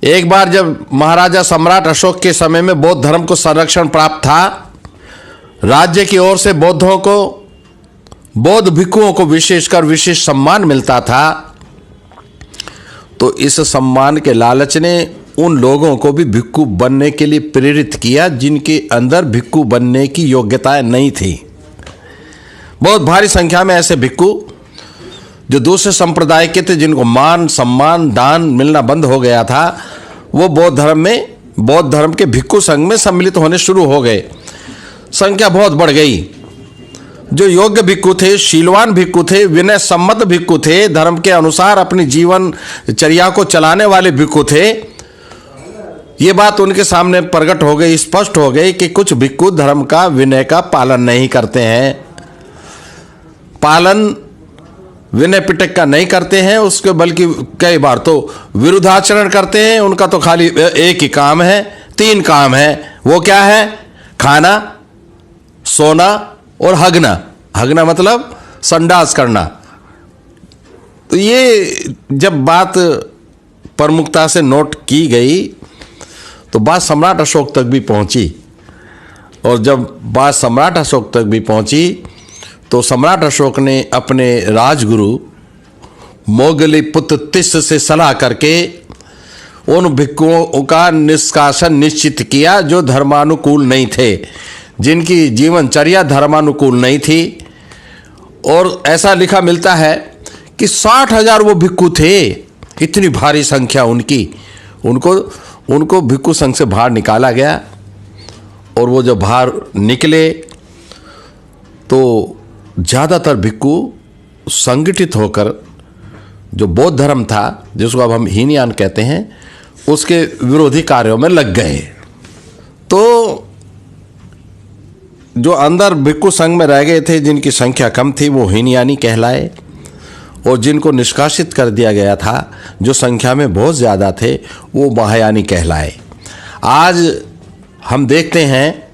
एक बार जब महाराजा सम्राट अशोक के समय में बौद्ध धर्म को संरक्षण प्राप्त था, राज्य की ओर से बौद्ध भिक्षुओं को विशेषकर विशेष सम्मान मिलता था। तो इस सम्मान के लालच ने उन लोगों को भी भिक्षु बनने के लिए प्रेरित किया जिनके अंदर भिक्षु बनने की योग्यताएं नहीं थी। बहुत भारी संख्या में ऐसे भिक्षु जो दूसरे संप्रदाय के थे, जिनको मान सम्मान दान मिलना बंद हो गया था, वो बौद्ध धर्म के भिक्षु संघ में सम्मिलित होने शुरू हो गए। संख्या बहुत बढ़ गई। जो योग्य भिक्षु थे, शीलवान भिक्षु थे, विनय सम्मत भिक्षु थे, धर्म के अनुसार अपनी जीवन चर्या को चलाने वाले भिक्षु थे, ये बात उनके सामने प्रकट हो गई, स्पष्ट हो गई कि कुछ भिक्षु धर्म का विनय का पालन नहीं करते हैं, पालन विनय पिटक का नहीं करते हैं, उसके बल्कि कई बार तो विरुद्धाचरण करते हैं। उनका तो खाली एक ही काम है, 3 काम है। वो क्या है? खाना, सोना और हगना। हगना मतलब संडास करना। तो ये जब बात प्रमुखता से नोट की गई तो बात सम्राट अशोक तक भी पहुंची। और जब बात सम्राट अशोक तक भी पहुंची तो सम्राट अशोक ने अपने राजगुरु मोगलीपुत्र तिस्स से सलाह करके उन भिक्षुओं का निष्कासन निश्चित किया जो धर्मानुकूल नहीं थे, जिनकी जीवनचर्या धर्मानुकूल नहीं थी। और ऐसा लिखा मिलता है कि 60,000 वो भिक्षु थे, इतनी भारी संख्या उनकी। उनको भिक्षु संघ से बाहर निकाला गया। और वो जब बाहर निकले तो ज़्यादातर भिक्षु संगठित होकर जो बौद्ध धर्म था, जिसको अब हम हीनयान कहते हैं, उसके विरोधी कार्यों में लग गए। तो जो अंदर भिक्षु संघ में रह गए थे, जिनकी संख्या कम थी, वो हीनयानी कहलाए। और जिनको निष्कासित कर दिया गया था, जो संख्या में बहुत ज़्यादा थे, वो महायानी कहलाए। आज हम देखते हैं